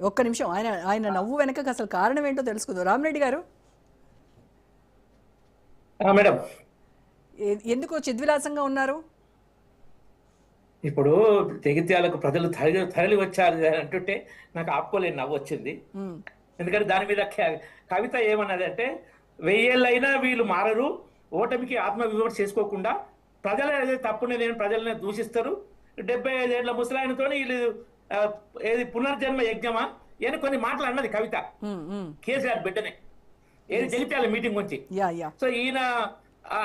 ఒక్క నిమిషం, ఆయన ఆయన నవ్వు వెనక అసలు కారణం ఏంటో తెలుసుకుందాం. రామరెడ్డి గారు, మేడం, ఎందుకు చిద్విలాసంగా ఉన్నారు? ఇప్పుడు జగిత్యాలకు ప్రజలు తరలి వచ్చారు అంటుంటే నాకు ఆపుకోలేని నవ్వు వచ్చింది. ఎందుకంటే దాని మీద కవిత ఏమన్నది అంటే, 1000 ఏళ్ళైనా వీళ్ళు మారరు, ఓటమికి ఆత్మవిమర్శ చేసుకోకుండా ప్రజలు ఏదైతే తప్పునే నేను ప్రజలనే దూషిస్తారు, 75 ఏళ్ల ముసలాయనతో వీళ్ళు ఏది పునర్జన్మ యజ్ఞమా అని కొన్ని మాటలు అన్నది కవిత, కేసీఆర్ బిడ్డనే, ఏది జగిత్యాల మీటింగ్ గురించి. సో ఈయన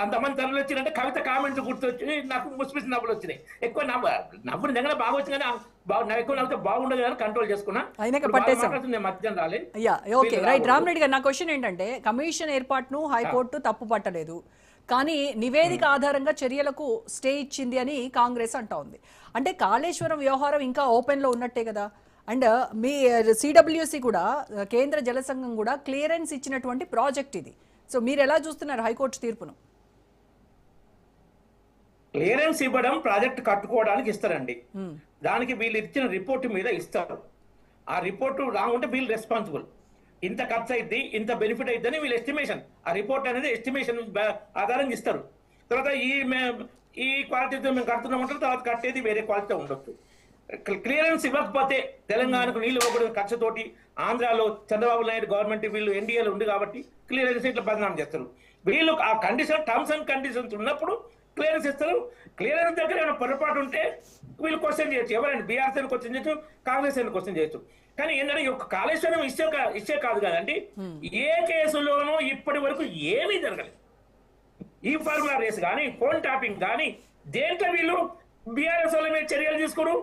అంతమంది తరలి వచ్చిందంటే కవిత కామెంట్స్ గుర్తొచ్చి నాకు ముసిపిసి నవ్వులు వచ్చినాయి. ఎక్కువ నవ్వుని దగ్గర బాగా వచ్చింది కానీ ఎక్కువ నవ్వుతే బాగుండదు కానీ కంట్రోల్ చేసుకున్నా. మధ్యాహ్నం రాలే. Okay, right. రామరెడ్డి గారు, నా క్వశ్చన్ ఏంటంటే, కమిషన్ ఏర్పాటును హైకోర్టు తప్పు పట్టలేదు, కానీ నివేదిక ఆధారంగా చర్యలకు స్టే ఇచ్చింది అని కాంగ్రెస్ అంటా ఉంది. అంటే కాళేశ్వరం వ్యవహారం ఇంకా ఓపెన్ లో ఉన్నట్టే కదా. అండ్ మీ సిడబ్ల్యూసి కూడా, కేంద్ర జల సంఘం కూడా క్లియరెన్స్ ఇచ్చినటువంటి ప్రాజెక్ట్ ఇది. సో మీరు ఎలా చూస్తున్నారు హైకోర్టు తీర్పును? క్లియరెన్స్ ఇవ్వడం ప్రాజెక్ట్ కట్టుకోవడానికి ఇస్తారండి. దానికి వీళ్ళు ఇచ్చిన రిపోర్ట్ మీద ఇస్తారు. ఆ రిపోర్టు రాకుంటే వీళ్ళు రెస్పాన్సిబుల్. ఇంత ఖర్చు అయింది, ఇంత బెనిఫిట్ అయిద్దని వీళ్ళు ఎస్టిమేషన్, ఆ రిపోర్ట్ అనేది ఎస్టిమేషన్ ఆధారంగా ఇస్తారు. తర్వాత ఈ క్వాలిటీతో మేము కడుతున్నామంటారు, తర్వాత కట్టేది వేరే క్వాలిటీతో ఉండొచ్చు. క్లియరెన్స్ ఇవ్వకపోతే తెలంగాణకు నీళ్లు ఇవ్వకూడదు ఖర్చుతోటి ఆంధ్రాలో చంద్రబాబు నాయుడు గవర్నమెంట్ వీళ్ళు ఎన్డీఏలో ఉంది కాబట్టి క్లియరెన్స్ ఇట్లా బదనాం చేస్తారు. వీళ్ళు ఆ కండిషన్, టర్మ్స్ అండ్ కండిషన్స్ ఉన్నప్పుడు క్లియరెన్స్ ఇస్తారు. క్లియరెన్స్ దగ్గర ఏమైనా పొరపాటు ఉంటే వీళ్ళు క్వశ్చన్ చేయొచ్చు. ఎవరైనా బీఆర్ఎస్ అని క్వశ్చన్ చేయొచ్చు, కాంగ్రెస్ అని క్వశ్చన్ చేయొచ్చు. కానీ ఏంటంటే ఒక కాళేశ్వరం ఇచ్చే కాదు కదండి. ఏ కేసులోనూ ఇప్పటి వరకు ఏమీ జరగలేదు. ఈ ఫార్ములా రేస్ కానీ, ఫోన్ ట్యాపింగ్ కానీ, దేంట్లో వీళ్ళు బీఆర్ఎస్ వాళ్ళ మీద చర్యలు తీసుకోరు.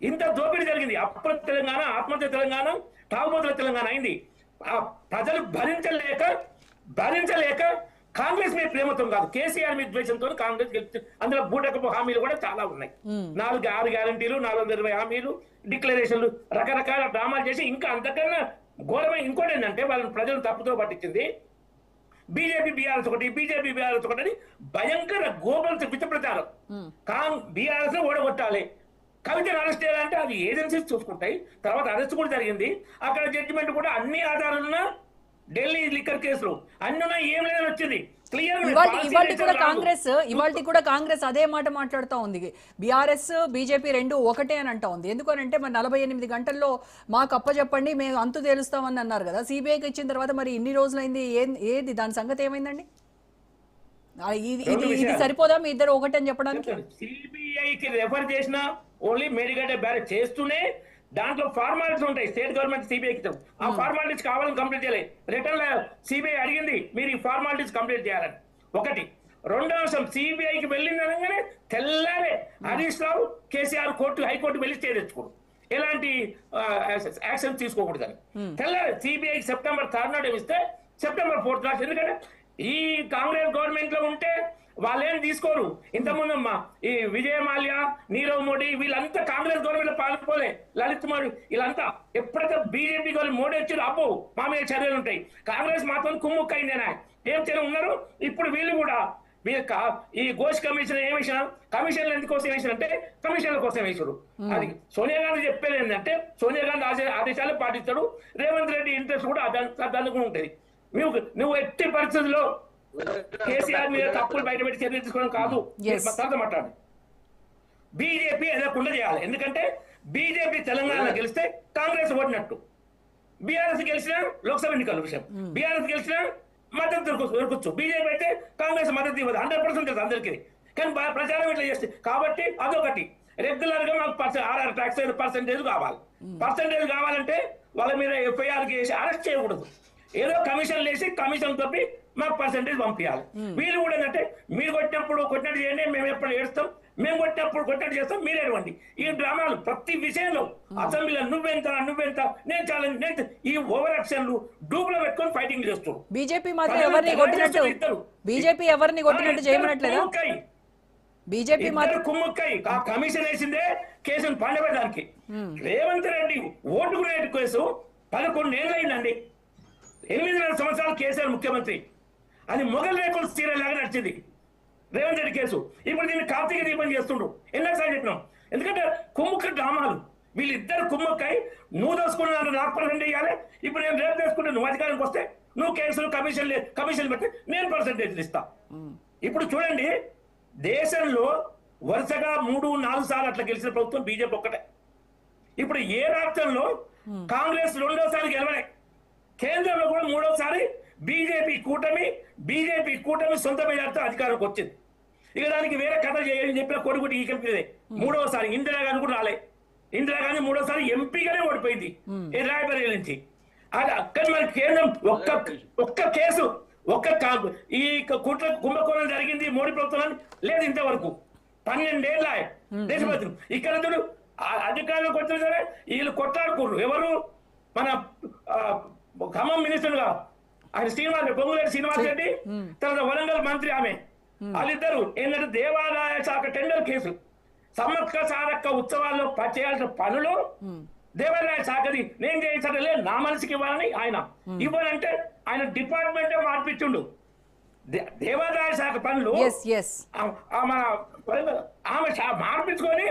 ఇంత దోపిడీ జరిగింది. అప్పుడు తెలంగాణ, ఆత్మహత్య తెలంగాణ, తాగుబోతుల తెలంగాణ అయింది. ప్రజలు భరించలేక కాంగ్రెస్ మీద ప్రేమతో కాదు, కేసీఆర్ మీద ద్వేషంతో కాంగ్రెస్ గెలిచింది. అందులో బూటకపు హామీలు కూడా చాలా ఉన్నాయి. 6 గ్యారంటీలు, 420 హామీలు, డిక్లరేషన్లు, రకరకాల డ్రామాలు చేసి ఇంకా అంతకన్నా ఘోరమైన ఇంకోటి ఏంటంటే వాళ్ళని ప్రజలు తప్పుతో పట్టించింది. బీజేపీ బీఆర్ఎస్ ఒకటి అని భయంకర గోబల్స్ విత ప్రచారం. బీఆర్ఎస్ ఓడగొట్టాలి, కవితను అరెస్ట్ చేయాలంటే అది ఏజెన్సీస్ చూసుకుంటాయి. తర్వాత అరెస్ట్ కూడా జరిగింది. అక్కడ జడ్జిమెంట్ కూడా అన్ని ఆధారాలున్నా, ఢిల్లీ లిక్కర్ కేసులు అన్ని ఏం లేదని వచ్చింది. ఇవాళ కూడా కాంగ్రెస్ అదే మాట మాట్లాడుతూ ఉంది. బీఆర్ఎస్ బీజేపీ రెండు ఒకటే అని అంటా ఉంది. ఎందుకనంటే మరి 48 గంటల్లో మాకు అప్పచెప్పండి, మేము అంతు తేలుస్తామని అన్నారు కదా. సిబిఐకి ఇచ్చిన తర్వాత మరి ఇన్ని రోజులైంది, ఏది దాని సంగతి ఏమైందండి? ఇది సరిపోదా మీ ఇద్దరు ఒకటే అని చెప్పడానికి? సిబిఐకి రెఫర్ చేసిన ఓన్లీ మేడిగడ్డ బ్యారేజ్ చేస్తూనే దాంట్లో ఫార్మాలిటీస్ ఉంటాయి. స్టేట్ గవర్నమెంట్ సిబిఐకి ఆ ఫార్మాలిటీస్ కావాలని కంప్లీట్ చేయాలి. రిటర్న్ సిబిఐ అడిగింది మీరు ఈ ఫార్మాలిటీస్ కంప్లీట్ చేయాలని. ఒకటి. రెండో అంశం, సిబిఐకి వెళ్ళింది అనగానే తెల్లారే హరీష్ రావు, కేసీఆర్ హైకోర్టు వెళ్ళి స్టే తెచ్చుకోడు, ఎలాంటి యాక్షన్ తీసుకోకూడదని. తెల్లారే సిబిఐకి September 3 నాడు ఇస్తే September 4 రాసి. ఎందుకంటే ఈ కాంగ్రెస్ గవర్నమెంట్ లో ఉంటే వాళ్ళేం తీసుకోరు. ఇంతకుముందు ఈ విజయ మాల్యా, నీరవ్ మోడీ వీళ్ళంతా కాంగ్రెస్ గవర్నమెంట్ లో పాల్గొలే, లలిత్ మోడీ వీళ్ళంతా. ఎప్పుడైతే బీజేపీ వాళ్ళు మోడీ వచ్చి అబ్బో మా మీద చర్యలు ఉంటాయి. కాంగ్రెస్ మాత్రం కుమ్ముక్కైందేనా ఏం చర్య ఉన్నారు. ఇప్పుడు వీళ్ళు కూడా ఈ ఘోష్ కమిషన్ ఏం వేసిన, కమిషన్లు ఎందుకోసం వేసినంటే కమిషన్ల కోసం వేసారు. అది సోనియా గాంధీ చెప్పేది ఏంటంటే, సోనియా గాంధీ ఆదేశాలు పాటిస్తాడు, రేవంత్ రెడ్డి ఇంట్రెస్ట్ కూడా దానికి ఉంటుంది. నువ్వు ఎట్టి పరిస్థితుల్లో కేసీఆర్ మీద తప్పులు బయటపెట్టి చర్య తీసుకోవడం కాదు. తర్వాత మాట్లాడు. బీజేపీ ఎదగకుండా చేయాలి. ఎందుకంటే బీజేపీ తెలంగాణ గెలిస్తే కాంగ్రెస్ ఓడినట్టు. బీఆర్ఎస్ గెలిచిన లోక్సభ ఎన్నికల విషయం, బీఆర్ఎస్ గెలిచిన మద్దతు దొరకచ్చు. బీజేపీ అయితే కాంగ్రెస్ మద్దతు ఇవ్వదు, 100% తెలుసు అందరికీ. కానీ ప్రచారం ఇట్లా చేస్తే కాబట్టి అదొకటి. రెగ్యులర్ గా మాకు 6 ట్యాక్స్ పర్సెంటేజ్ కావాలి. పర్సెంటేజ్ కావాలంటే వాళ్ళ మీద ఎఫ్ఐఆర్ చేసి అరెస్ట్ చేయకూడదు. ఏదో కమిషన్ వేసి కమిషన్ తప్పి మాకు పర్సెంటేజ్ పంపించాలి. వీళ్ళు కూడా ఏంటంటే మీరు కొట్టినట్టు చేయండి, మేము ఎప్పుడు ఏడుస్తాం, మేము కొట్టినట్టు చేస్తాం, మీరు ఏడవండి. ఈ డ్రామాలు ప్రతి విషయంలో అసెంబ్లీలో నువ్వెంత నేను చాలా ఈ ఓవర్ యాక్షన్లు డూబ్లో పెట్టుకొని ఫైటింగ్ చేస్తారు. బీజేపీ మాత్రం ఎవరిని కొట్టినట్టు చేయమనట్లేదా? బీజేపీ మాత్రం కుమ్ముక్కై ఆ కమిషన్ వేసిందే కేసును పండబెట్టడానికి. రేవంత్ రెడ్డి ఓటుకు రేటు కేసు 11 ఏళ్ళు అయిందండి. 8 సంవత్సరాలు కేసీఆర్ ముఖ్యమంత్రి. అది మొగల్ రేకులు సీరియల్ లాగా నడిచింది రేవంత్ రెడ్డి కేసు. ఇప్పుడు దీన్ని కార్తీక దీపం చేస్తుండ్రు. ఎన్నోసార్లు చెప్పినాం. ఎందుకంటే కుమ్ముక్క డ్రామాలు వీళ్ళిద్దరు కుమ్మక్కై నువ్వు దోసుకున్నాను నాకు పర్సెంట్ ఇవ్వాలి, ఇప్పుడు నేను రేపు తీసుకుంటే నువ్వు అధికారానికి వస్తే నువ్వు కేసులు కమిషన్ పెట్టి నేను పర్సెంటేజ్ ఇస్తా. ఇప్పుడు చూడండి, దేశంలో వరుసగా 3-4 సార్లు అట్లా గెలిచిన ప్రభుత్వం బీజేపీ ఒక్కటే. ఇప్పుడు ఏ రాష్ట్రంలో కాంగ్రెస్ రెండోసారి గెలవలే, కేంద్రంలో కూడా మూడోసారి బీజేపీ కూటమి సొంత మెజార్టీతో అధికారంకి వచ్చింది. ఇక దానికి వేరే కథ చేయని చెప్పిన కొడుకుటి ఈ కంపెనీ మూడోసారి ఇందిరాగాంధీ కూడా రాలే. ఇందిరాగాంధీ మూడోసారి ఎంపీగానే ఓడిపోయింది రాయబరేలీ నుంచి. అది అక్కడ మన కేంద్రం ఒక్క కేసు ఈ కుట్ర కుంభకోణం జరిగింది మోడీ ప్రభుత్వం లేదు ఇంతవరకు. 12 ఏళ్ళ దేశభక్తులు ఇక్కడ అధికారులకు వచ్చిన సరే వీళ్ళు కొట్లాడుకోరు. ఎవరు మన ఖమ్మం మినిస్టర్గా ఆయన పొంగులేటి శ్రీనివాస్ రెడ్డి, తర్వాత వరంగల్ మంత్రి ఆమె, వాళ్ళిద్దరు ఏంటంటే దేవాదాయ శాఖ టెండర్ కేసు సమ్మక్క సారక్క ఉత్సవాల్లో చేయాల్సిన పనులు దేవాదాయ శాఖది నేను చేయించలే, నా మనసుకి ఇవ్వాలని ఆయన ఇవ్వాలంటే ఆయన డిపార్ట్మెంటే మార్పించుండు. దేవాదాయ శాఖ పనులు మన ఆమె మార్పించుకొని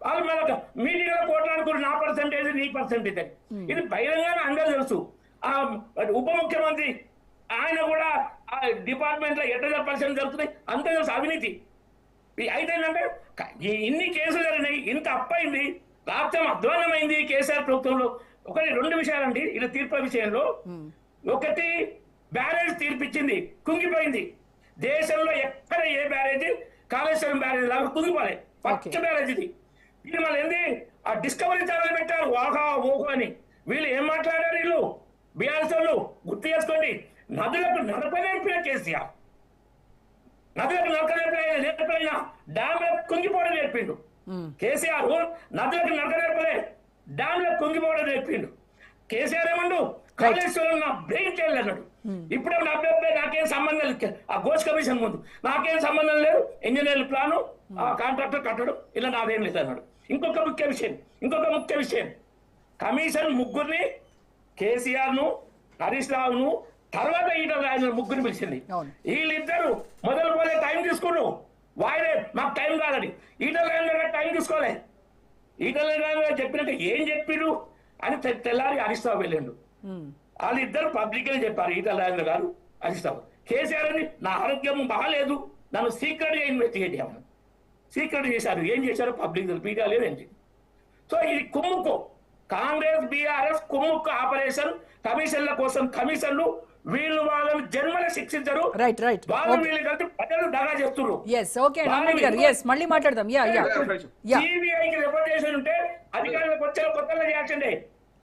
వాళ్ళు మన మీటింగ్ లో పోట్లాడుకుని నా పర్సెంటేజ్ నీ పర్సెంటేజ్ అని. ఇది బహిరంగానే అందరూ తెలుసు. ఉప ముఖ్యమంత్రి ఆయన కూడా ఆ డిపార్ట్మెంట్ లో ఎట్లా పర్సెంట్ జరుగుతున్నాయి అంత తెలుసు. అవినీతి అయితే ఏంటంటే ఇన్ని కేసులు జరిగినాయి, ఇంత అప్పయింది, రాష్ట్రం అధ్వానమైంది కేసీఆర్ ప్రభుత్వంలో. 2 విషయాలండి ఇది తీర్పు విషయంలో. ఒకటి, బ్యారేజ్ తీర్పిచ్చింది కుంగిపోయింది. దేశంలో ఎక్కడ ఏ బ్యారేజ్ కాళేశ్వరం బ్యారేజ్ లాగా కుంగిపోలే, పచ్చ బ్యారేజ్ ఇది. ఇది మళ్ళీ ఏంది ఆ డిస్కవరీ ఛానల్ పెట్టారు వాహా ఓహో అని. వీళ్ళు ఏం మాట్లాడారు, వీళ్ళు బీఆర్ఎస్ వాళ్ళు గుర్తు చేసుకోండి. నదులకు నడప నేర్పిన కేసీఆర్, నదులకు నడక నేర్పిన డ్యామ్లకు కుంగిపోవడం నేర్పిండు కేసీఆర్. నదులకు నడక నేర్పలే, డ్యామ్లకు కుంగిపోవడం నేర్పిండు. కేసీఆర్ ఏమండు కాళేశ్వరం నా బ్రెయిన్ చేయలేదు అన్నాడు. ఇప్పుడే నా అభ్యర్థి నాకేం సంబంధం లేదు, ఆ ఘోష్ కమిషన్ ముందు నాకేం సంబంధం లేదు, ఇంజనీర్ ప్లాను ఆ కాంట్రాక్టర్ కట్టడం ఇలా నాదేం లేదు అన్నాడు. ఇంకొక ముఖ్య విషయం కమిషన్ ముగ్గురిని కేసీఆర్ ను హరీష్ రావును తర్వాత ఈటల రాజేందర్ ముగ్గురిని పిలిచింది. వీళ్ళిద్దరు మొదలు పోలే టైం తీసుకున్నారు, వాయిదే మాకు టైం కాదని. ఈటల రాజేందర్ గారు టైం తీసుకోలే. ఈటల రాజేందర్ గారు చెప్పినట్టు ఏం చెప్పిరు అని తెల్లారి హరీష్ రావు వెళ్ళిండు. వాళ్ళిద్దరు పబ్లిక్ గా చెప్పారు, ఈటల రాజేందర్ గారు హరీష్ రావు. కేసీఆర్ అని నా ఆరోగ్యం బాగాలేదు, నన్ను సీక్రెట్ గా ఇన్వెస్టిగేట్ చేయమని సీక్రెట్ చేశారు. ఏం చేశారో పబ్లిక్ మీడియా లేదేంటి. సో ఇది కుమ్ముకో కాంగ్రెస్ బీఆర్ఎస్ కుమ్ముకు ఆపరేషన్. కమిషన్ల కోసం కమిషన్లు, వీళ్ళు వాళ్ళని జన్మల శిక్షించరు, వాళ్ళు వీళ్ళు కలిసి ప్రజలు దగా చేస్తున్నారు. మళ్ళీ మాట్లాడదాం. సిబిఐకి రిపోర్టేషన్ ఉంటే అధికారులకు వచ్చే కొత్తగా చేయాల్సిందే.